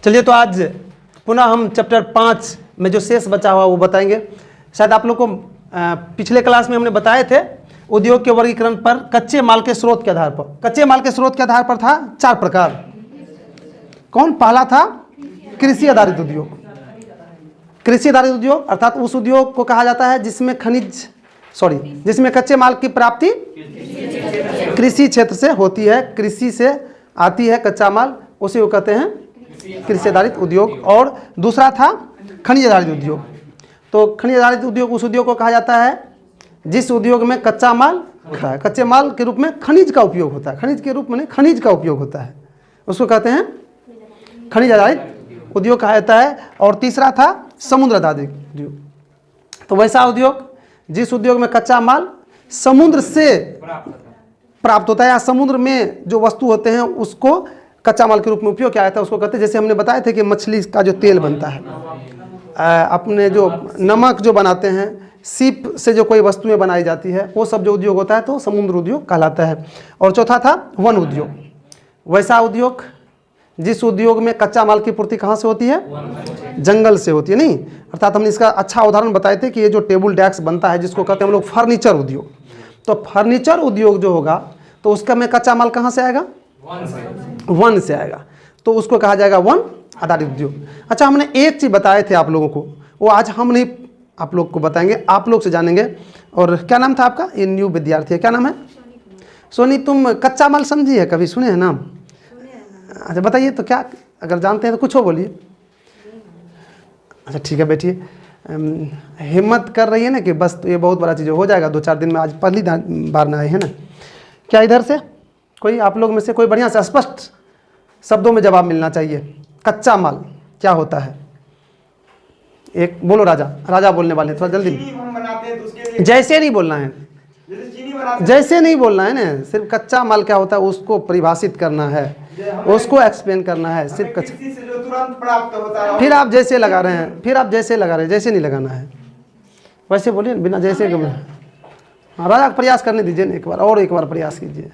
चलिए तो आज पुनः हम चैप्टर 5 में जो शेष बचा हुआ वो बताएंगे। शायद आप लोग को पिछले क्लास में हमने बताए थे उद्योग के वर्गीकरण पर कच्चे माल के स्रोत के आधार पर। कच्चे माल के स्रोत के आधार पर था 4 प्रकार। कौन? पहला था कृषि आधारित उद्योग। कृषि आधारित उद्योग अर्थात उस उद्योग को कहा जाता है जिसमें जिसमें कच्चे माल की प्राप्ति कृषि क्षेत्र से होती है, कृषि से आती है कच्चा माल, उसी को कहते हैं कृषि आधारित उद्योग। और दूसरा था खनिज आधारित उद्योग। तो खनिज आधारित उद्योग उस उद्योग को कहा जाता है जिस उद्योग में कच्चा माल कच्चे माल के रूप में खनिज का उपयोग होता है, खनिज के रूप में खनिज का उपयोग होता है, उसको कहते हैं खनिज आधारित उद्योग कहा जाता है। और तीसरा था समुद्र आधारित उद्योग। तो वैसा उद्योग जिस उद्योग में कच्चा माल समुद्र से प्राप्त होता है या समुद्र में जो वस्तु होते हैं उसको कच्चा माल के रूप में उपयोग किया जाता है, उसको कहते हैं, जैसे हमने बताए थे कि मछली का जो तेल बनता है, अपने जो नमक जो बनाते हैं, सीप से जो कोई वस्तुएं बनाई जाती है, वो सब जो उद्योग होता है तो समुद्र उद्योग कहलाता है। और चौथा था वन उद्योग। वैसा उद्योग जिस उद्योग में कच्चा माल की पूर्ति कहाँ से होती है? जंगल से होती है। नहीं, अर्थात हमने इसका अच्छा उदाहरण बताए थे कि ये जो टेबल डेस्क बनता है जिसको कहते हैं हम लोग फर्नीचर उद्योग, तो फर्नीचर उद्योग जो होगा तो उसका में कच्चा माल कहाँ से आएगा? वन से आएगा, तो उसको कहा जाएगा वन आधारित उद्योग। अच्छा, हमने एक चीज़ बताए थे आप लोगों को, वो आज हम नहीं आप लोग को बताएंगे, आप लोग से जानेंगे। और क्या नाम था आपका? ये न्यू विद्यार्थी है, क्या नाम है? सोनी। तुम कच्चा माल समझी है कभी? सुने हैं नाम? अच्छा बताइए तो, क्या अगर जानते हैं तो कुछ हो बोलिए। अच्छा ठीक है, बैठिए। हिम्मत कर रही है ना कि बस तो ये बहुत बड़ा चीज़ हो जाएगा 2-4 दिन में, आज पहली बार ना आए हैं ना। क्या इधर से कोई आप लोग में से कोई बढ़िया से स्पष्ट शब्दों में जवाब मिलना चाहिए, कच्चा माल क्या होता है? एक बोलो। राजा बोलने वाले, थोड़ा जल्दी। जैसे नहीं बोलना है, जैसे नहीं बोलना है ना, सिर्फ कच्चा माल क्या होता है उसको परिभाषित करना है, उसको एक्सप्लेन करना है। सिर्फ कच्चा से जो तुरंत प्राप्त होता है, फिर आप जैसे लगा रहे हैं, जैसे नहीं लगाना है, वैसे बोलिए बिना जैसे के। हाँ, राजा का प्रयास करने दीजिए ना, एक बार प्रयास कीजिए।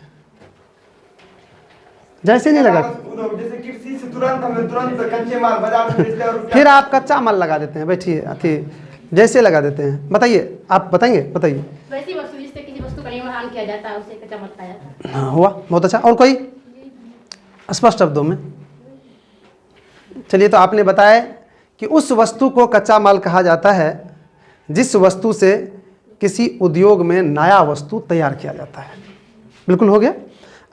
जैसे नहीं लगा, जैसे कृषि से तुरंत कच्चे माल बाजार में बेचते हैं, फिर आप कच्चा माल लगा देते हैं। बैठिए, अथी जैसे लगा देते हैं। बताइए, आप बताएंगे? बताइए। वैसी वस्तु जिससे किसी वस्तु का निर्माण किया जाता है उसे कच्चा माल कहा जाता है। हाँ, हुआ, बहुत अच्छा। और कोई स्पष्ट शब्दों में? चलिए, तो आपने बताया कि उस वस्तु को कच्चा माल कहा जाता है जिस वस्तु से किसी उद्योग में नया वस्तु तैयार किया जाता है। बिल्कुल हो गया।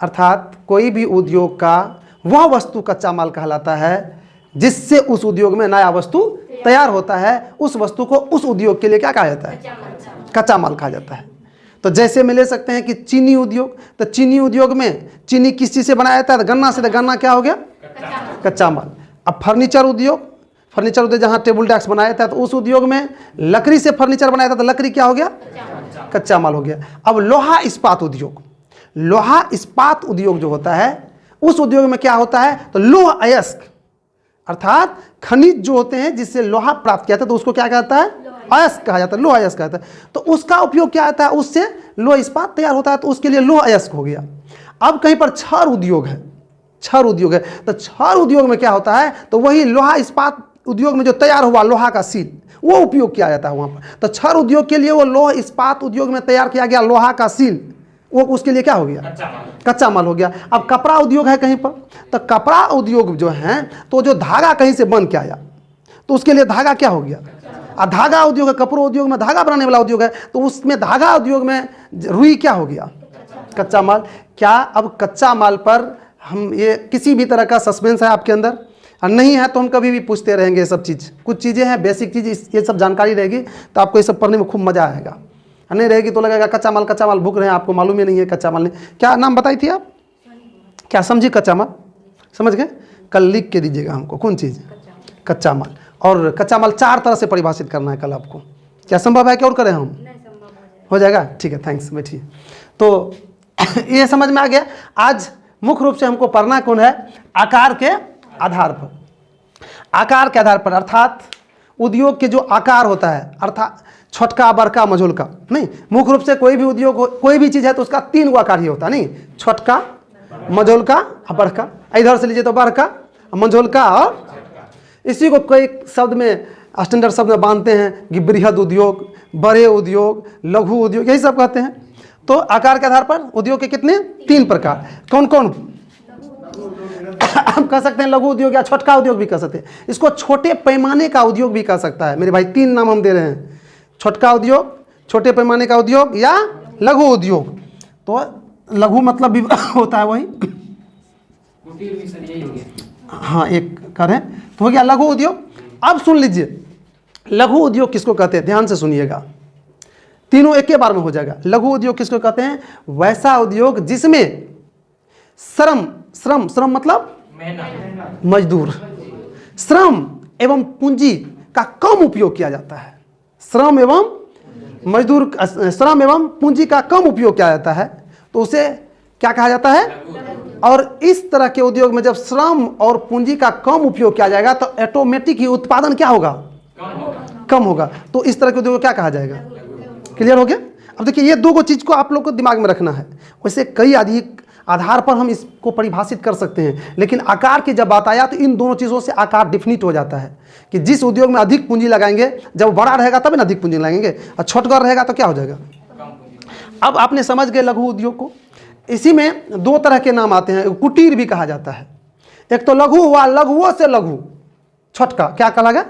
अर्थात कोई भी उद्योग का वह वस्तु कच्चा माल कहलाता है जिससे उस उद्योग में नया वस्तु तैयार होता है। उस वस्तु को उस उद्योग के लिए क्या कहा जाता है? कच्चा माल कहा जाता है। तो जैसे में ले सकते हैं कि चीनी उद्योग, तो चीनी उद्योग में चीनी किस चीज़ से बनाया जाता है? गन्ना से। तो गन्ना क्या हो गया? कच्चा माल। अब फर्नीचर उद्योग जहाँ टेबल डेस्क बनाया था तो उस उद्योग में लकड़ी से फर्नीचर बनाया था, तो लकड़ी क्या हो गया? कच्चा माल हो गया। अब लोहा इस्पात उद्योग जो होता है उस उद्योग में क्या होता है? तो लोह अयस्क अर्थात खनिज जो होते हैं जिससे लोहा प्राप्त किया था तो उसको क्या कहता है? अयस्क कहा जाता है, लोह अयस्क कहता है। तो उसका उपयोग क्या आता है? उससे लोह इस्पात तैयार होता है, तो उसके लिए लोह अयस्क हो गया। अब कहीं पर क्षर उद्योग है, तो क्षर उद्योग में क्या होता है? तो वही लोहा इस्पात उद्योग में जो तैयार हुआ लोहा का सील, वो उपयोग किया जाता है वहाँ पर। तो क्षर उद्योग के लिए वो लोह इस्पात उद्योग में तैयार किया गया लोहा का सील, वो उसके लिए क्या हो गया? कच्चा माल हो गया। अब कपड़ा उद्योग है कहीं पर, तो कपड़ा उद्योग जो है तो जो धागा कहीं से बन के आया तो उसके लिए धागा क्या हो गया? धागा उद्योग है, कपड़ा उद्योग में धागा बनाने वाला उद्योग है, तो उसमें धागा उद्योग में रुई क्या हो गया? कच्चा माल। क्या अब कच्चा माल पर हम ये किसी भी तरह का सस्पेंस है आपके अंदर? नहीं है तो हम कभी भी पूछते रहेंगे। ये सब चीज़, कुछ चीज़ें हैं बेसिक चीज़, ये सब जानकारी रहेगी तो आपको ये सब पढ़ने में खूब मज़ा आएगा। नहीं रहेगी तो लगेगा कच्चा माल भूख रहे हैं, आपको मालूम ही नहीं है कच्चा माल नहीं। क्या नाम बताई थी आप? क्या समझी? कच्चा माल समझ गए? कल लिख के दीजिएगा हमको कौन चीज़? कच्चा माल। और कच्चा माल 4 तरह से परिभाषित करना है कल आपको। क्या संभव है कि और करें हम? हो जाएगा, ठीक है, थैंक्स। बैठिए। तो ये समझ में आ गया। आज मुख्य रूप से हमको पढ़ना कौन है? आकार के आधार पर। आकार के आधार पर अर्थात उद्योग के जो आकार होता है, अर्थात छोटका, बड़का, मझोलका नहीं, मुख्य रूप से कोई भी उद्योग कोई भी चीज़ है तो उसका 3 गो आकार ही होता है। नहीं, छोटका, मझोलका और बड़का। इधर से लीजिए तो बड़का, मझोलका और इसी को कई शब्द में स्टैंडर्ड शब्द में बांधते हैं कि बृहद उद्योग, बड़े उद्योग, लघु उद्योग, यही सब कहते हैं। तो आकार के आधार पर उद्योग के कितने? 3 प्रकार। कौन कौन? हम कह सकते हैं लघु उद्योग या छोटका उद्योग भी कह सकते हैं। इसको छोटे पैमाने का उद्योग भी कह सकता है मेरे भाई। 3 नाम हम दे रहे हैं, छोटका उद्योग, छोटे पैमाने का उद्योग या लघु उद्योग। तो लघु मतलब भी होता है वही, हाँ एक करें तो हो गया लघु उद्योग। अब सुन लीजिए लघु उद्योग किसको कहते हैं, ध्यान से सुनिएगा, तीनों एक ही बार में हो जाएगा। लघु उद्योग किसको कहते हैं? वैसा उद्योग जिसमें श्रम मतलब मजदूर, श्रम एवं पूंजी का कम उपयोग किया जाता है। श्रम एवं मजदूर, श्रम एवं पूंजी का कम उपयोग किया जाता है, तो उसे क्या कहा जाता है? और इस तरह के उद्योग में जब श्रम और पूंजी का कम उपयोग किया जाएगा तो ऑटोमेटिक ही उत्पादन क्या होगा? कम होगा। तो इस तरह के उद्योग को क्या कहा जाएगा? क्लियर हो गया? अब देखिए ये 2 चीज को आप लोग को दिमाग में रखना है। वैसे कई अधिक आधार पर हम इसको परिभाषित कर सकते हैं, लेकिन आकार की जब बात आया तो इन दोनों चीज़ों से आकार डिफिनिट हो जाता है कि जिस उद्योग में अधिक पूंजी लगाएंगे, जब बड़ा रहेगा तब ना अधिक पूंजी लगाएंगे, और छोटकर रहेगा तो क्या हो जाएगा? अब आपने समझ गए लघु उद्योग को। इसी में 2 तरह के नाम आते हैं, कुटीर भी कहा जाता है। एक तो लघु हुआ, लघुओं से लघु, छोटका क्या कहलाएगा?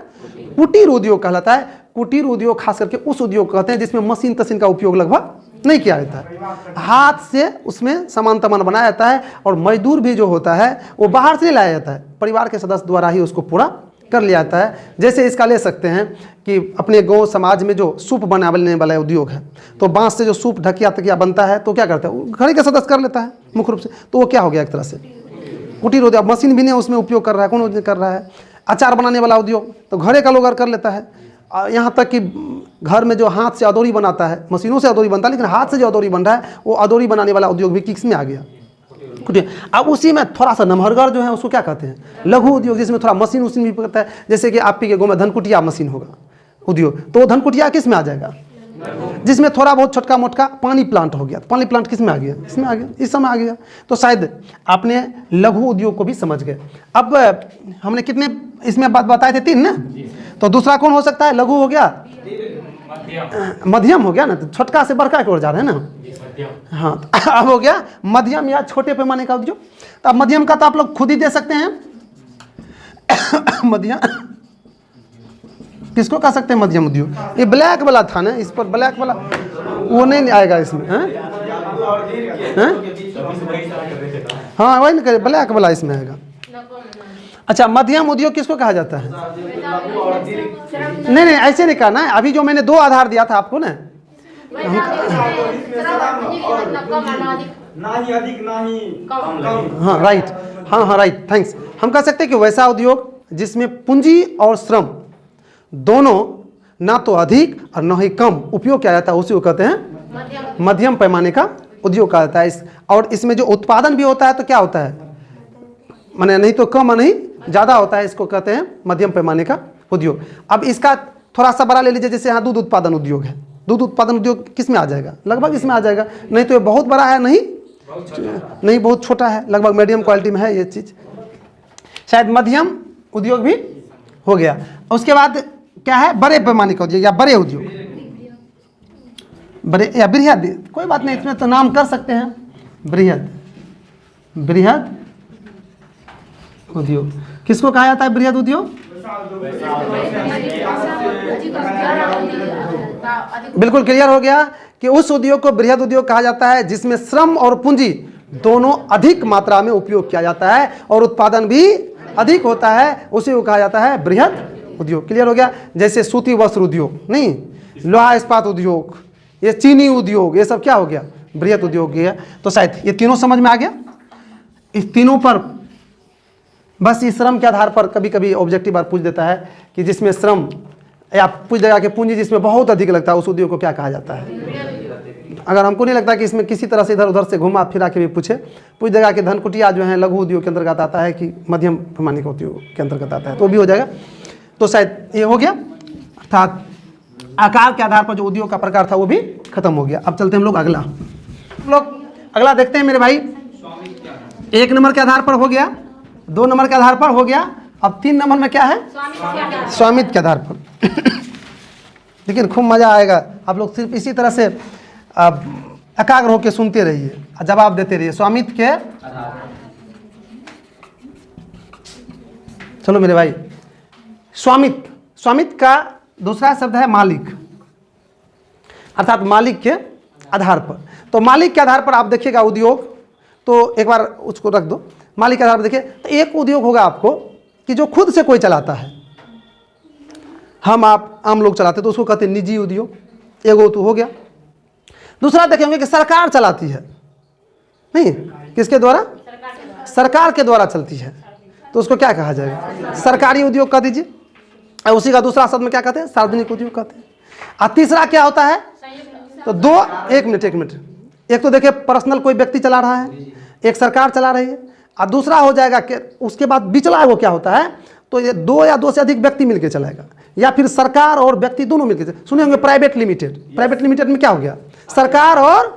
कुटीर उद्योग कहलाता है। कुटीर उद्योग खास करके उस उद्योग कहते हैं जिसमें मशीन तशीन का उपयोग लगभग नहीं किया जाता है, हाथ से उसमें सामान तमान बनाया जाता है, और मजदूर भी जो होता है वो बाहर से लाया जाता है, परिवार के सदस्य द्वारा ही उसको पूरा कर लिया जाता है। जैसे इसका ले सकते हैं कि अपने गांव समाज में जो सूप बनाने वाला उद्योग है, तो बांस से जो सूप ढकिया तकिया बनता है तो क्या करता है? घर के सदस्य कर लेता है मुख्य रूप से, तो वो क्या हो गया? एक तरह से कुटीर उद्योग। मशीन भी नहीं उसमें उपयोग कर रहा है, कौन कर रहा है? अचार बनाने वाला उद्योग तो घरे का लोग कर लेता है। यहाँ तक कि घर में जो हाथ से अदौरी बनाता है, मशीनों से अदौरी बनता है, लेकिन हाथ से जो अदौरी बन रहा है वो अदौरी बनाने वाला उद्योग भी किस में आ गया? कुटीर। अब उसी में थोड़ा सा नमहरगर जो है उसको क्या कहते हैं? लघु उद्योग, जिसमें थोड़ा मशीन उशीन भी करता है। जैसे कि आप के गाँव में धनकुटिया मशीन होगा उद्योग, तो धनकुटिया किस में आ जाएगा? जिसमें थोड़ा बहुत छोटका मोटका पानी प्लांट हो गया। पानी प्लांट किस में आ गया? इसमें आ गया, इस समय आ गया। तो शायद आपने लघु उद्योग को भी समझ गए। अब हमने कितने इसमें बात बताए थे? 3 ना। तो दूसरा कौन हो सकता है? लघु हो गया, मध्यम हो गया ना, तो छोटका से बड़का की ओर जा रहे हैं ना। हाँ, तो अब हो गया मध्यम या छोटे पैमाने का उद्योग। तो अब मध्यम का तो आप लोग खुद ही दे सकते हैं। मध्यम किसको कह सकते हैं? मध्यम उद्योग। ये ब्लैक वाला था ना, इस पर ब्लैक वाला वो नहीं आएगा इसमें। हाँ वही ना, ब्लैक वाला इसमें आएगा। अच्छा, मध्यम उद्योग किसको कहा जाता है? नहीं नहीं, ऐसे नहीं कहना है। अभी जो मैंने 2 आधार दिया था आपको ना, हाँ राइट, हाँ राइट, थैंक्स। हम कह सकते हैं कि वैसा उद्योग जिसमें पूंजी और श्रम दोनों ना तो अधिक और न ही कम उपयोग किया जाता है, उसी को कहते हैं मध्यम पैमाने का उद्योग कहा जाता है। और इसमें जो उत्पादन भी होता है तो क्या होता है? माने नहीं तो कम और नहीं ज़्यादा होता है, इसको कहते हैं मध्यम पैमाने का उद्योग। अब इसका थोड़ा सा बड़ा ले लीजिए, जैसे यहाँ दूध उत्पादन उद्योग है। दूध उत्पादन उद्योग किस में आ जाएगा? लगभग इसमें आ जाएगा। नहीं तो ये बहुत बड़ा है, नहीं बहुत छोटा है, लगभग मीडियम क्वालिटी में है ये चीज़। शायद मध्यम उद्योग भी हो गया। उसके बाद क्या है? बड़े पैमाने का उद्योग या बड़े उद्योग, बड़े या बृहद, कोई बात नहीं, इसमें तो नाम कर सकते हैं। बृहद उद्योग किसको कहा जाता है? बृहद उद्योग। बिल्कुल क्लियर हो गया कि उस उद्योग को बृहद उद्योग कहा जाता है जिसमें श्रम और पूंजी दोनों अधिक मात्रा में उपयोग किया जाता है और उत्पादन भी अधिक होता है, उसी को कहा जाता है बृहद उद्योग। क्लियर हो गया? जैसे सूती वस्त्र उद्योग, नहीं, लोहा इस्पात उद्योग, ये चीनी उद्योग, ये सब क्या हो गया? बृहद उद्योग गया। तो शायद ये तीनों समझ में आ गया। इस तीनों पर बस इस श्रम के आधार पर कभी कभी ऑब्जेक्टिव बार पूछ देता है कि जिसमें श्रम या पूछ देगा कि पूंजी जिसमें बहुत अधिक लगता है उस उद्योग को क्या कहा जाता है। अगर हमको नहीं लगता कि इसमें किसी तरह से इधर उधर से घुमा फिरा के भी पूछ देगा कि धनकुटिया जो है लघु उद्योग के अंतर्गत आता है कि मध्यम पैमाने के उद्योग के अंतर्गत आता है, तो भी हो जाएगा। तो शायद ये हो गया, अर्थात आकार के आधार पर जो उद्योग का प्रकार था वो भी खत्म हो गया। अब चलते हैं हम लोग अगला देखते हैं मेरे भाई। 1 नंबर के आधार पर हो गया, 2 नंबर के आधार पर हो गया, अब 3 नंबर में क्या है? स्वामी के आधार पर। स्वामित्व के आधार पर। लेकिन खूब मजा आएगा, आप लोग सिर्फ इसी तरह से एकाग्र होकर सुनते रहिए, जवाब देते रहिए। स्वामित्व के, चलो मेरे भाई, स्वामित्व, स्वामित्व का दूसरा शब्द है मालिक, अर्थात मालिक के आधार पर। तो मालिक के आधार पर आप देखिएगा उद्योग, तो एक बार उसको रख दो। मालिक के आधार पर देखिए तो एक उद्योग होगा आपको कि जो खुद से कोई चलाता है, हम आप आम लोग चलाते तो उसको कहते हैं निजी उद्योग, एगो तो हो गया। दूसरा देखेंगे कि सरकार चलाती है, नहीं, किसके द्वारा? सरकार के द्वारा चलती है, तो उसको क्या कहा जाएगा? सरकारी उद्योग कह दीजिए। और उसी का दूसरा शब्द में क्या कहते हैं? सार्वजनिक उद्योग कहते हैं। और तीसरा क्या होता है? तो दो, एक मिनट, एक तो देखिए पर्सनल कोई व्यक्ति चला रहा है, एक सरकार चला रही है, और दूसरा हो जाएगा कि उसके बाद बिचला वो क्या होता है? तो ये 2 या 2 से अधिक व्यक्ति मिलकर चलाएगा, या फिर सरकार और व्यक्ति दोनों मिलकर। सुने होंगे प्राइवेट लिमिटेड, प्राइवेट लिमिटेड में क्या हो गया? सरकार और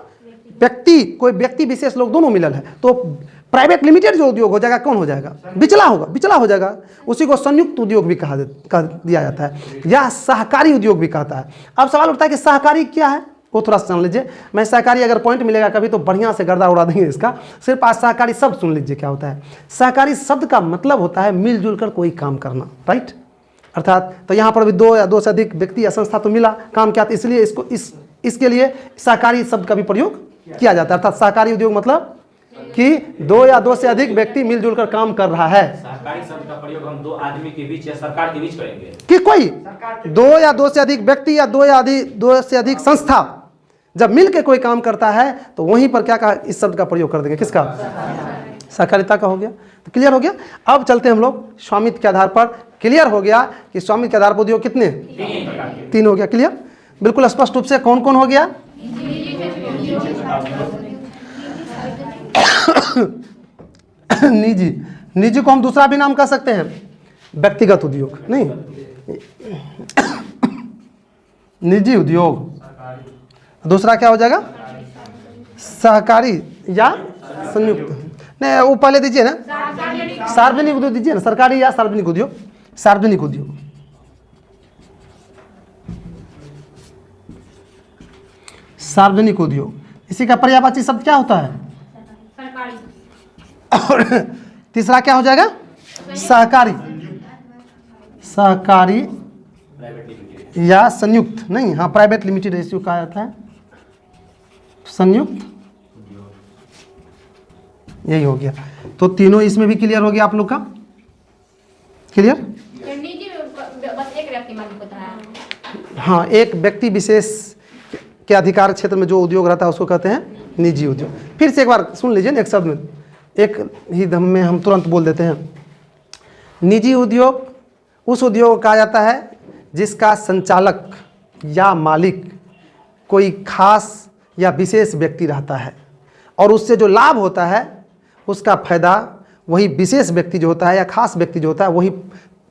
व्यक्ति, कोई व्यक्ति विशेष लोग दोनों मिलल है, तो प्राइवेट लिमिटेड जो उद्योग हो जाएगा कौन हो जाएगा? बिचला होगा, बिचला हो जाएगा। उसी को संयुक्त उद्योग भी कह दिया जाता है, या सहकारी उद्योग भी कहता है। अब सवाल उठता है कि सहकारी क्या है, वो थोड़ा जान लीजिए। मैं सहकारी अगर पॉइंट मिलेगा कभी तो बढ़िया से गर्दा उड़ा देंगे इसका। सिर्फ आज सहकारी शब्द सुन लीजिए क्या होता है। सहकारी शब्द का मतलब होता है मिलजुल कर कोई काम करना, राइट। अर्थात तो यहाँ पर भी 2 या 2 से अधिक व्यक्ति या संस्था तो मिला, काम किया, इसलिए इसको इसके लिए सहकारी शब्द का भी प्रयोग किया जाता है। अर्थात सहकारी उद्योग मतलब कि 2 या 2 से अधिक व्यक्ति मिलजुल कर काम कर रहा है। सहकारी शब्द का प्रयोग हम 2 आदमी के बीच या सरकार के बीच करेंगे कि कोई 2 या 2 से अधिक व्यक्ति या 2 से अधिक संस्था जब मिलकर कोई काम करता है तो वहीं पर क्या कहा? इस शब्द का प्रयोग कर देंगे। किसका? सहकारिता का हो गया। तो क्लियर हो गया। अब चलते हैं हम लोग स्वामित्व के आधार पर। क्लियर हो गया कि स्वामित्व के आधार पर उद्योग कितने? 3 हो गया। क्लियर, बिल्कुल स्पष्ट रूप से। कौन कौन हो गया? निजी, निजी को हम दूसरा भी नाम कह सकते हैं, व्यक्तिगत उद्योग, नहीं, निजी उद्योग। दूसरा क्या हो जाएगा? सहकारी या संयुक्त। नहीं, वो पहले दीजिए ना, सार्वजनिक उद्योग दीजिए ना, सरकारी या सार्वजनिक उद्योग। सार्वजनिक उद्योग, सार्वजनिक उद्योग, इसी का पर्यायवाची शब्द क्या होता है? और तीसरा क्या हो जाएगा? सहकारी, सहकारी या संयुक्त, नहीं, हाँ प्राइवेट लिमिटेड रेशियो कहा जाता है, संयुक्त, यही हो गया। तो तीनों इसमें भी क्लियर हो गया आप लोग का? क्लियर? निजी बस एक व्यक्ति मालिक होता है। हाँ, एक व्यक्ति विशेष के अधिकार क्षेत्र में जो उद्योग रहता है उसको कहते हैं निजी उद्योग। फिर से एक बार सुन लीजिए ना, एक शब्द में, एक ही दम में हम तुरंत बोल देते हैं। निजी उद्योग उस उद्योग को कहा जाता है जिसका संचालक या मालिक कोई खास या विशेष व्यक्ति रहता है, और उससे जो लाभ होता है उसका फायदा वही विशेष व्यक्ति जो होता है या खास व्यक्ति जो होता है वही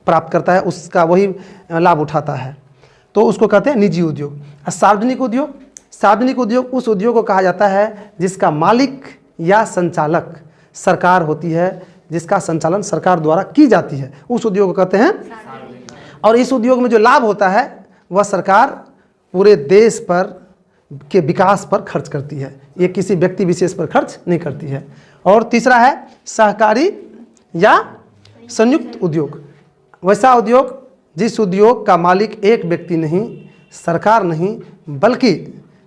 प्राप्त करता है, उसका वही लाभ उठाता है, तो उसको कहते हैं निजी उद्योग। सार्वजनिक उद्योग, सार्वजनिक उद्योग उस उद्योग को कहा जाता है जिसका मालिक या संचालक सरकार होती है, जिसका संचालन सरकार द्वारा की जाती है, उस उद्योग को कहते हैं। और इस उद्योग में जो लाभ होता है वह सरकार पूरे देश पर के विकास पर खर्च करती है, ये किसी व्यक्ति विशेष पर खर्च नहीं करती है। और तीसरा है सहकारी या संयुक्त उद्योग, वैसा उद्योग जिस उद्योग का मालिक एक व्यक्ति नहीं, सरकार नहीं, बल्कि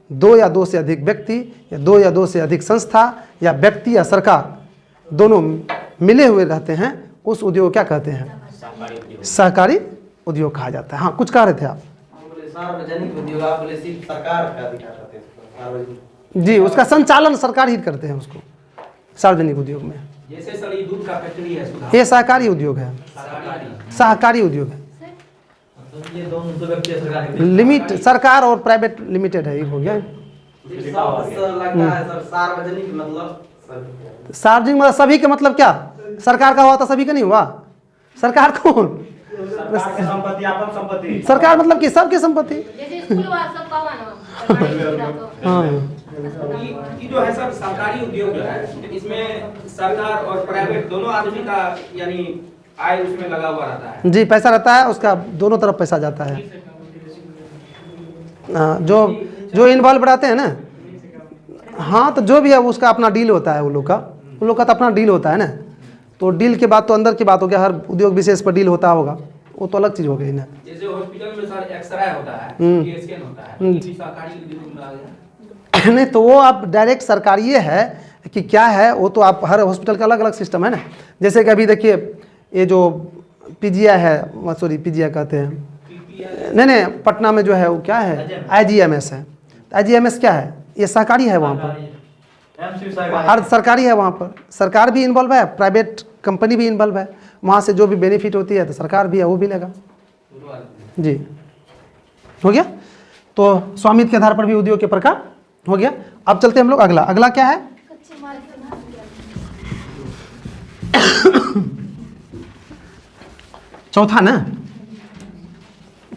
2 या 2 से अधिक व्यक्ति या 2 या 2 से अधिक संस्था या व्यक्ति या सरकार दोनों मिले हुए रहते हैं, उस उद्योग को क्या कहते हैं? सहकारी उद्योग कहा जाता है। हाँ, कुछ कह रहे थे आप? सार्वजनिक उद्योग आप बोले सिर्फ सरकार का अधिकार रहते हैं? जी, उसका संचालन सरकार ही करते हैं उसको, सार्वजनिक उद्योग में। जैसे सर ये दूध का फैक्ट्री है, ये सहकारी उद्योग है, सहकारी उद्योग है। तो ये दोनों व्यक्ति सरकार के लिमिट सरकार और प्राइवेट लिमिटेड है, ये हो गया। लगता है सर सार्वजनिक मतलब सार्वजनिक मतलब सभी के, मतलब क्या सरकार का हुआ तो सभी का नहीं हुआ? सरकार कौन? संपत्ति, आपन संपत्ति। सरकार मतलब कि सबकी संपत्ति। जैसे स्कूल वाला सब का हुआ ना, सरकारी सुविधा तो। हाँ, ये जो है सर सरकारी उद्योग जो है इसमें सरकार और प्राइवेट दोनों आदमी का यानी आय उसमें लगा हुआ रहता है। जी, पैसा रहता है, उसका दोनों तरफ पैसा जाता है। जो जो इन्वॉल्व रहते हैं ना, हाँ, तो जो भी है उसका अपना डील होता है, उन लोग का तो अपना डील होता है ना। तो डील के बाद तो अंदर की बात हो गया, हर उद्योग विशेष पर डील होता होगा, वो तो अलग चीज़ हो गई ना। जैसे हॉस्पिटल में सर एक्सरे होता है, स्कैन होता है, ये भी सरकारी उद्योग में आ गया। नहीं, तो वो आप डायरेक्ट सरकारी है कि क्या है, वो तो आप हर हॉस्पिटल का अलग अलग सिस्टम है ना। जैसे कि अभी देखिए ये जो पीजीआई है, सॉरी पीजीआई कहते हैं, नहीं पटना में जो है वो क्या है, आईजीएमएस है। आईजीएमएस क्या है, ये सरकारी है, वहाँ पर अर्ध सरकारी है, वहाँ पर सरकार भी इन्वॉल्व है, प्राइवेट कंपनी भी इन्वॉल्व है। वहाँ से जो भी बेनिफिट होती है तो सरकार भी है, वो भी लेगा। जी, हो गया। तो स्वामित्व के आधार पर भी उद्योग के प्रकार हो गया। अब चलते हैं हम लोग अगला क्या है, चौथा ना।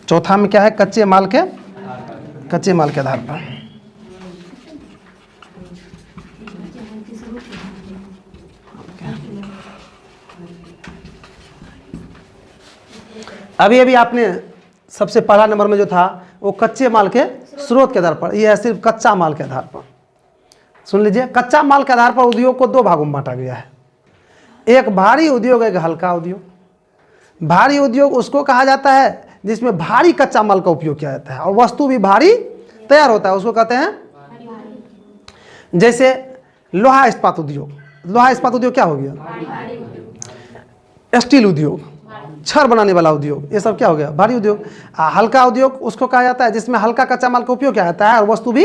चौथा में क्या है, कच्चे माल के आधार पर। अभी आपने सबसे पहला नंबर में जो था वो कच्चे माल के स्रोत के आधार पर, ये है सिर्फ कच्चा माल के आधार पर। सुन लीजिए, कच्चा माल के आधार पर उद्योग को दो भागों में बांटा गया है, एक भारी उद्योग, एक हल्का उद्योग। भारी उद्योग उसको कहा जाता है जिसमें भारी कच्चा माल का उपयोग किया जाता है और वस्तु भी भारी तैयार होता है, उसको कहते हैं। जैसे लोहा इस्पात उद्योग, लोहा इस्पात उद्योग क्या हो गया, स्टील उद्योग, छड़ बनाने वाला उद्योग, ये सब क्या हो गया, भारी उद्योग। हल्का उद्योग उसको कहा जाता है जिसमें हल्का कच्चा माल का उपयोग किया जाता है और वस्तु भी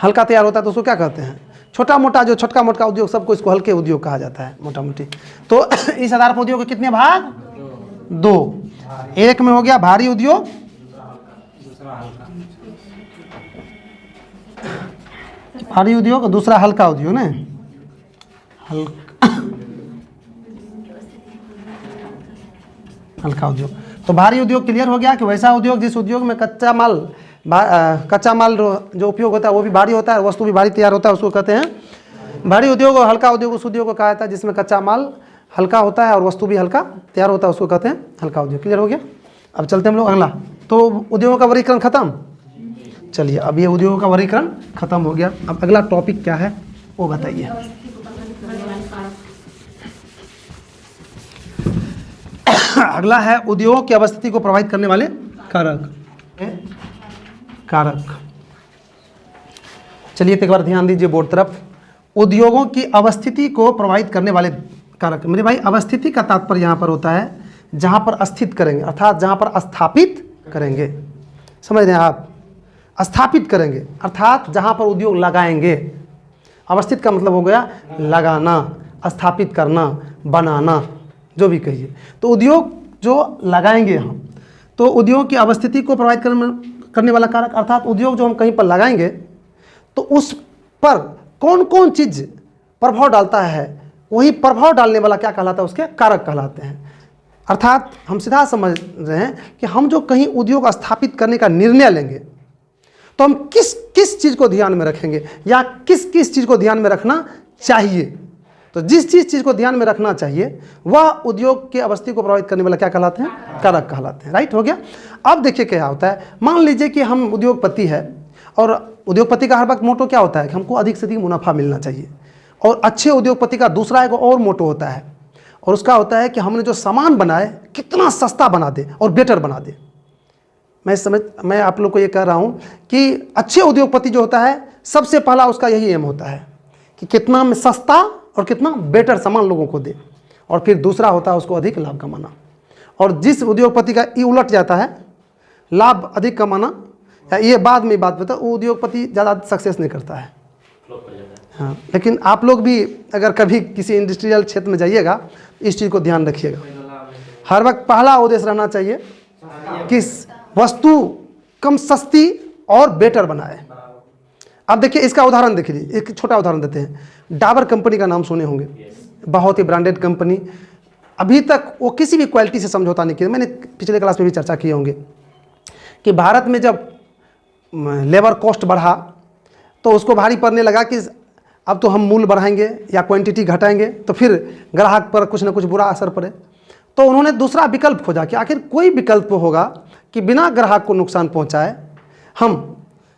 हल्का तैयार होता है, तो उसको क्या कहते हैं, छोटा मोटा, जो छोटका मोटका उद्योग सबको इसको हल्के उद्योग कहा जाता है, मोटा मोटी। तो इस आधार पर उद्योग के कितने भाग, दो। एक में हो गया भारी उद्योग, भारी उद्योग, और दूसरा हल्का उद्योग ना, हल्का उद्योग। तो भारी उद्योग क्लियर हो गया कि वैसा उद्योग जिस उद्योग में कच्चा माल जो उपयोग होता है वो भी भारी होता है, वस्तु भी भारी तैयार होता है, उसको कहते हैं भारी उद्योग। और हल्का उद्योग उस उद्योग को कहा जाता है जिसमें कच्चा माल हल्का होता है और वस्तु भी हल्का तैयार होता है, उसको कहते हैं हल्का उद्योग। क्लियर हो गया। अब चलते हम लोग अगला। तो उद्योगों का वर्गीकरण खत्म। चलिए, अब ये उद्योगों का वर्गीकरण खत्म हो गया। अब अगला टॉपिक क्या है वो बताइए। अगला है उद्योगों की अवस्थिति को प्रभावित करने वाले कारक। चलिए एक बार ध्यान दीजिए बोर्ड तरफ। उद्योगों की अवस्थिति को प्रभावित करने वाले कारक। मेरे भाई, अवस्थिति का तात्पर्य यहाँ पर होता है जहाँ पर स्थित करेंगे, अर्थात जहाँ पर स्थापित करेंगे। समझ रहे हैं आप, स्थापित करेंगे अर्थात जहाँ पर उद्योग लगाएंगे। अवस्थित का मतलब हो गया लगाना, स्थापित करना, बनाना, जो भी कहिए। तो उद्योग जो लगाएंगे हम, तो उद्योग की अवस्थिति को प्रभावित करने वाला कारक, अर्थात उद्योग जो हम कहीं पर लगाएंगे तो उस पर कौन कौन चीज़ प्रभाव डालता है, वही प्रभाव डालने वाला क्या कहलाता है, उसके कारक कहलाते हैं। अर्थात हम सीधा समझ रहे हैं कि हम जो कहीं उद्योग स्थापित करने का निर्णय लेंगे तो हम किस किस चीज़ को ध्यान में रखेंगे या किस किस चीज़ को ध्यान में रखना चाहिए। तो जिस चीज़ को ध्यान में रखना चाहिए वह उद्योग की अवस्थिति को प्रभावित करने वाला क्या कहलाते हैं, कारक कहलाते हैं। राइट, हो गया। अब देखिए क्या होता है, मान लीजिए कि हम उद्योगपति है और उद्योगपति का हर वक्त मोटो क्या होता है कि हमको अधिक से अधिक मुनाफा मिलना चाहिए। और अच्छे उद्योगपति का दूसरा एक और मोटो होता है, और उसका होता है कि हमने जो सामान बनाए कितना सस्ता बना दे और बेटर बना दे। मैं आप लोग को ये कह रहा हूँ कि अच्छे उद्योगपति जो होता है सबसे पहला उसका यही एम होता है कि कितना में सस्ता और कितना बेटर सामान लोगों को दे, और फिर दूसरा होता है उसको अधिक लाभ कमाना। और जिस उद्योगपति का ये उलट जाता है, लाभ अधिक कमाना, या ये बाद में बात बता, वो उद्योगपति ज़्यादा सक्सेस नहीं करता है। हाँ, लेकिन आप लोग भी अगर कभी किसी इंडस्ट्रियल क्षेत्र में जाइएगा इस चीज़ को ध्यान रखिएगा। हर वक्त पहला उद्देश्य रहना चाहिए कि वस्तु कम सस्ती और बेटर बनाए। अब देखिए इसका उदाहरण देख लीजिए, एक छोटा उदाहरण देते हैं। डाबर कंपनी का नाम सुने होंगे, बहुत ही ब्रांडेड कंपनी। अभी तक वो किसी भी क्वालिटी से समझौता नहीं किया। मैंने पिछले क्लास में भी चर्चा किए होंगे कि भारत में जब लेबर कॉस्ट बढ़ा तो उसको भारी पड़ने लगा कि अब तो हम मूल्य बढ़ाएंगे या क्वांटिटी घटाएंगे तो फिर ग्राहक पर कुछ ना कुछ बुरा असर पड़े। तो उन्होंने दूसरा विकल्प खोजा कि आखिर कोई विकल्प होगा कि बिना ग्राहक को नुकसान पहुंचाए हम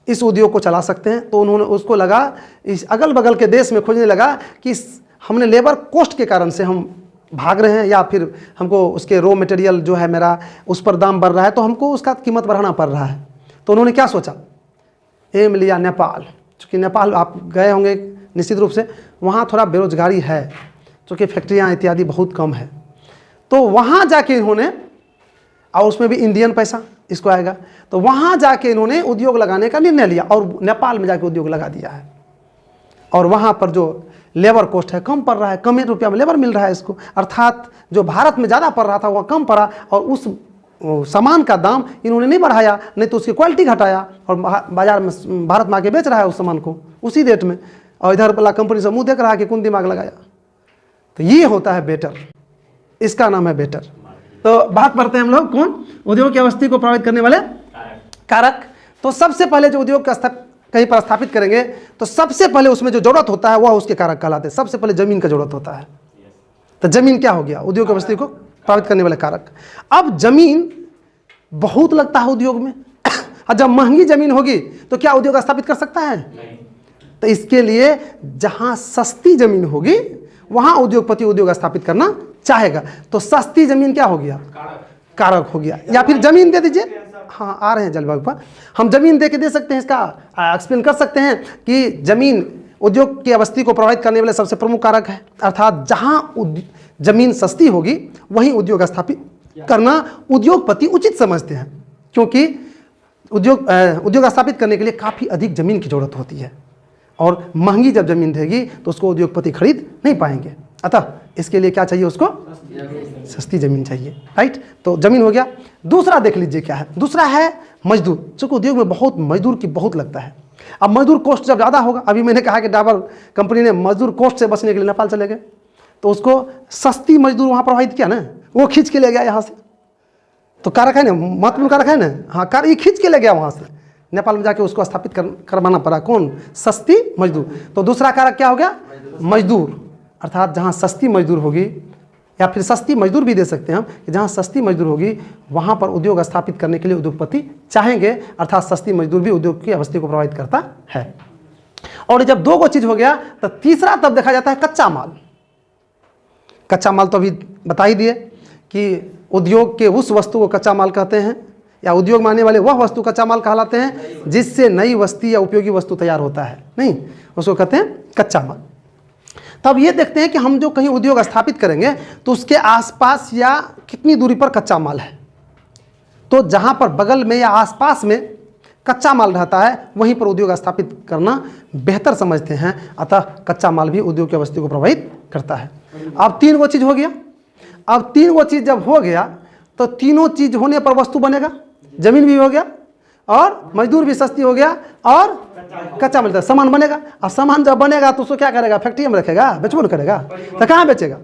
इस उद्योग को चला सकते हैं। तो उन्होंने उसको लगा, इस अगल बगल के देश में खोजने लगा कि हमने लेबर कॉस्ट के कारण से हम भाग रहे हैं या फिर हमको उसके रॉ मटेरियल जो है मेरा उस पर दाम बढ़ रहा है तो हमको उसका कीमत बढ़ाना पड़ रहा है। तो उन्होंने क्या सोचा, एम लिया नेपाल। चूँकि नेपाल आप गए होंगे निश्चित रूप से, वहाँ थोड़ा बेरोजगारी है, चूँकि फैक्ट्रियाँ इत्यादि बहुत कम है। तो वहाँ जाके इन्होंने, और उसमें भी इंडियन पैसा इसको आएगा, तो वहाँ जाके इन्होंने उद्योग लगाने का निर्णय लिया और नेपाल में जाके उद्योग लगा दिया है। और वहाँ पर जो लेबर कॉस्ट है कम पड़ रहा है, कम रुपया में लेबर मिल रहा है इसको, अर्थात जो भारत में ज़्यादा पड़ रहा था वह कम पड़ा और उस सामान का दाम इन्होंने नहीं बढ़ाया, नहीं तो उसकी क्वालिटी घटाया और बाजार में भारत में आके बेच रहा है उस सामान को उसी रेट में, और इधर वाला कंपनी से मुँह देख रहा है कि कौन दिमाग लगाया। तो ये होता है बेटर, इसका नाम है बेटर। तो बात करते हैं हम लोग कौन, उद्योग की अवस्थी को प्रभावित करने वाले कारक। तो सबसे पहले जो उद्योग का कहीं पर स्थापित करेंगे तो सबसे पहले उसमें जो जरूरत होता है वह उसके कारक कहलाते हैं। सबसे पहले जमीन का जरूरत होता है। तो जमीन क्या हो गया, उद्योग की अवस्थी को प्रभावित करने वाले कारक। अब जमीन बहुत लगता है उद्योग में और जब महंगी जमीन होगी तो क्या उद्योग स्थापित कर सकता है? तो इसके लिए जहां सस्ती जमीन होगी वहां उद्योगपति उद्योग स्थापित करना चाहेगा। तो सस्ती जमीन क्या हो गया, कारक हो गया। या फिर जमीन दे दीजिए, हाँ आ रहे हैं जलवायु पर, हम जमीन दे के दे सकते हैं, इसका एक्सप्लेन कर सकते हैं कि जमीन उद्योग की अवस्थी को प्रभावित करने वाले सबसे प्रमुख कारक है। अर्थात जहां जमीन सस्ती होगी वहीं उद्योग स्थापित करना उद्योगपति उचित समझते हैं, क्योंकि उद्योग स्थापित करने के लिए काफ़ी अधिक जमीन की जरूरत होती है और महंगी जब जमीन रहेगी तो उसको उद्योगपति खरीद नहीं पाएंगे। अतः इसके लिए क्या चाहिए, उसको सस्ती जमीन चाहिए, राइट। तो जमीन हो गया। दूसरा देख लीजिए क्या है, दूसरा है मजदूर। चूँकि उद्योग में बहुत मजदूर की बहुत लगता है। अब मजदूर कॉस्ट जब ज़्यादा होगा, अभी मैंने कहा कि डाबर कंपनी ने मजदूर कॉस्ट से बचने के लिए नेपाल चले गए, तो उसको सस्ती मजदूर वहाँ प्रभावित किया ना, वो खींच के ले गया यहाँ से। तो कारक है ना, महत्वपूर्ण कारक है ना, हाँ कारक ये खींच के ले गया वहाँ से, नेपाल में जाके उसको स्थापित करवाना पड़ा। कौन, सस्ती मजदूर। तो दूसरा कारक क्या हो गया, मजदूर। अर्थात जहाँ सस्ती मजदूर होगी, या फिर सस्ती मजदूर भी दे सकते हैं हम, कि जहाँ सस्ती मजदूर होगी वहाँ पर उद्योग स्थापित करने के लिए उद्योगपति चाहेंगे। अर्थात सस्ती मजदूर भी उद्योग की अवस्थी को प्रभावित करता है। और जब दो को चीज़ हो गया तो तीसरा तब देखा जाता है कच्चा माल। कच्चा माल तो अभी बता ही दिए कि उद्योग के उस वस्तु को कच्चा माल कहते हैं, या उद्योग में आने वाले वह वस्तु कच्चा माल कहलाते हैं जिससे नई वस्तु या उपयोगी वस्तु तैयार होता है, नहीं उसको कहते हैं कच्चा माल। तब ये देखते हैं कि हम जो कहीं उद्योग स्थापित करेंगे तो उसके आसपास या कितनी दूरी पर कच्चा माल है। तो जहाँ पर बगल में या आसपास में कच्चा माल रहता है वहीं पर उद्योग स्थापित करना बेहतर समझते हैं। अतः कच्चा माल भी उद्योग की अवस्थी को प्रभावित करता है। अब तीन वो चीज़ हो गया। अब तीन वो चीज़ जब हो गया तो तीनों चीज़ होने पर वस्तु बनेगा, जमीन भी हो गया और मजदूर भी सस्ती हो गया और कच्चा माल सामान बनेगा। अब सामान जब बनेगा तो उसको क्या करेगा, फैक्ट्री में रखेगा, बेचबो न करेगा। तो कहाँ बेचेगा,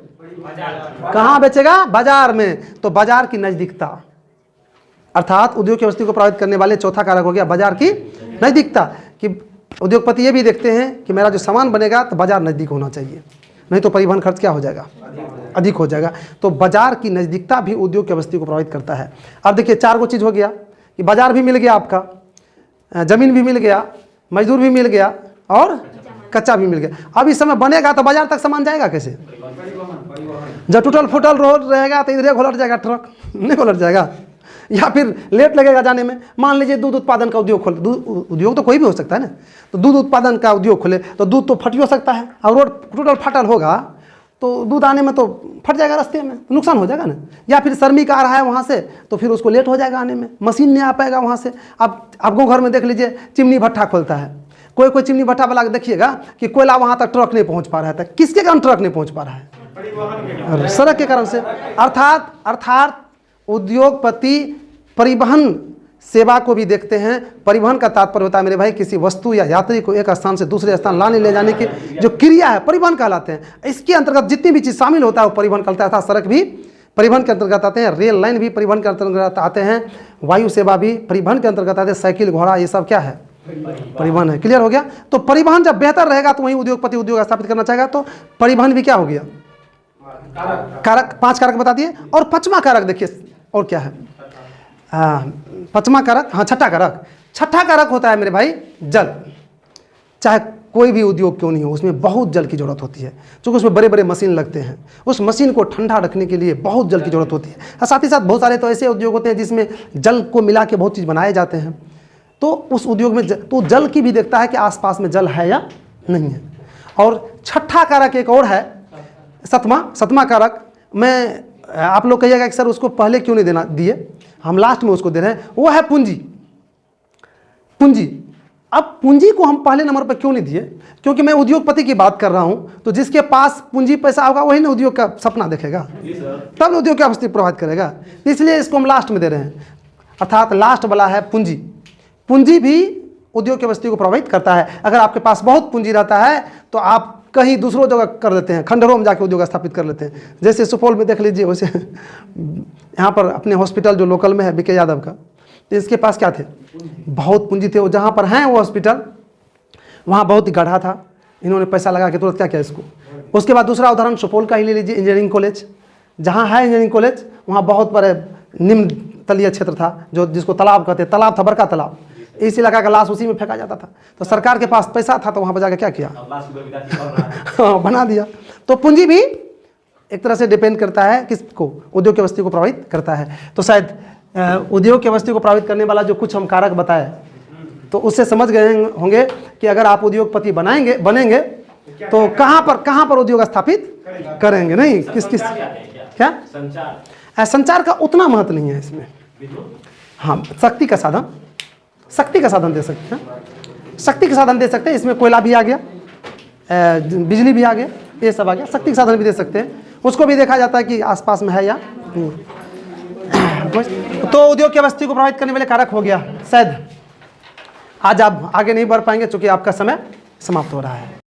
कहाँ बेचेगा, बाजार में। तो बाजार की नज़दीकता, अर्थात उद्योग की अवस्थी को प्रभावित करने वाले चौथा कारक हो गया बाजार की नज़दीकता। कि उद्योगपति ये भी देखते हैं कि मेरा जो सामान बनेगा तो बाजार नज़दीक होना चाहिए, नहीं तो परिवहन खर्च क्या हो जाएगा, अधिक हो जाएगा। तो बाजार की नज़दीकता भी उद्योग की अवस्थी को प्रभावित करता है। अब देखिए चार को चीज़ हो गया कि बाजार भी मिल गया, आपका जमीन भी मिल गया, मजदूर भी मिल गया और कच्चा भी मिल गया। अब इस समय बनेगा तो बाजार तक सामान जाएगा कैसे, जब टूटल फूटल रोड रहेगा तो इधर घोलट जाएगा, ट्रक नहीं घोलट जाएगा, या फिर लेट लगेगा जाने में। मान लीजिए दूध उत्पादन का उद्योग खोले, उद्योग तो कोई भी हो सकता है ना, तो दूध उत्पादन का उद्योग खोले तो दूध तो फट हो सकता है, और रोड टूटल फाटल होगा तो दूध आने में तो फट जाएगा, रास्ते में तो नुकसान हो जाएगा ना। या फिर श्रमिक आ रहा है वहाँ से तो फिर उसको लेट हो जाएगा आने में, मशीन नहीं आ पाएगा वहाँ से। अब आपको घर में देख लीजिए चिमनी भट्ठा खोलता है, कोई चिमनी भट्ठा वाला देखिएगा कि कोयला वहाँ तक ट्रक नहीं पहुँच पा रहा था। किसके कारण ट्रक नहीं पहुँच पा रहा है, सड़क के कारण से। अर्थात उद्योगपति परिवहन सेवा को भी देखते हैं। परिवहन का तात्पर्य होता है मेरे भाई किसी वस्तु या यात्री को एक स्थान से दूसरे स्थान लाने ले जाने की जो क्रिया है परिवहन कहलाते हैं। इसके अंतर्गत जितनी भी चीज़ शामिल होता है वो परिवहन कहलाता है। अर्थात सड़क भी परिवहन के अंतर्गत आते हैं, रेल लाइन भी परिवहन के अंतर्गत आते हैं, वायु सेवा भी परिवहन के अंतर्गत आते हैं, साइकिल घोड़ा ये सब क्या है परिवहन है। क्लियर हो गया। तो परिवहन जब बेहतर रहेगा तो वहीं उद्योगपति उद्योग स्थापित करना चाहेगा। तो परिवहन भी क्या हो गया, कारक। 5 कारक बता दिए। और 5वां कारक देखिए और क्या है, 5वां कारक, हाँ 6ठा कारक। 6ठा कारक होता है मेरे भाई जल। चाहे कोई भी उद्योग क्यों नहीं हो, उसमें बहुत जल की ज़रूरत होती है, क्योंकि उसमें बड़े बड़े मशीन लगते हैं। उस मशीन को ठंडा रखने के लिए बहुत जल की ज़रूरत होती है। और साथ ही साथ बहुत सारे तो ऐसे उद्योग होते हैं जिसमें जल को मिला के बहुत चीज़ बनाए जाते हैं। तो उस उद्योग में तो जल की भी देखता है कि आसपास में जल है या नहीं है। और 6ठा कारक एक और है, 7वां कारक। मैं आप लोग कहिएगा कि सर उसको पहले क्यों नहीं देना दिए, हम लास्ट में उसको दे रहे हैं। वो है पूंजी। पूंजी, अब पूंजी को हम पहले नंबर पर क्यों नहीं दिए, क्योंकि मैं उद्योगपति की बात कर रहा हूं। तो जिसके पास पूंजी पैसा होगा वही ना उद्योग का सपना देखेगा, तब ना उद्योग का अस्तित्व प्रभावित करेगा। इसलिए इसको हम लास्ट में दे रहे हैं। अर्थात लास्ट वाला है पूंजी। पूंजी भी उद्योग की वस्तु को प्रभावित करता है। अगर आपके पास बहुत पूंजी रहता है तो आप कहीं दूसरों जगह कर लेते हैं, खंडहरों में जाके उद्योग स्थापित कर लेते हैं। जैसे सुपौल में देख लीजिए, वैसे यहाँ पर अपने हॉस्पिटल जो लोकल में है बीके यादव का, तो इसके पास क्या थे, बहुत पूंजी थे। वो जहाँ पर हैं वो हॉस्पिटल, वहाँ बहुत ही गढ़ा था। इन्होंने पैसा लगा के तुरंत क्या किया इसको। उसके बाद दूसरा उदाहरण सुपौल का ही ले लीजिए, इंजीनियरिंग कॉलेज। जहाँ है इंजीनियरिंग कॉलेज वहाँ बहुत बड़े निम्न तलीय क्षेत्र था, जो जिसको तालाब कहते, तालाब था, बड़का तालाब। इस इलाका का लाश उसी में फेंका जाता था। तो सरकार के पास पैसा था तो वहाँ पर जाकर क्या किया, बना दिया। तो पूंजी भी एक तरह से डिपेंड करता है किसको, उद्योग की वस्तु को प्रभावित करता है। तो शायद उद्योग की वस्तु को प्रभावित करने वाला जो कुछ हम कारक बताए, तो उससे समझ गए होंगे कि अगर आप उद्योगपति बनेंगे तो कहाँ पर उद्योग स्थापित करेंगे। नहीं किस क्या संचार का उतना महत्व नहीं है इसमें। हाँ, शक्ति का साधन दे सकते हैं, शक्ति का साधन दे सकते हैं। इसमें कोयला भी आ गया, बिजली भी आ गया, ये सब आ गया। शक्ति का साधन भी दे सकते हैं, उसको भी देखा जाता है कि आसपास में है या नहीं। तो उद्योग की वस्तु को प्रभावित करने वाले कारक हो गया। शायद आज आप आगे नहीं बढ़ पाएंगे क्योंकि आपका समय समाप्त हो रहा है।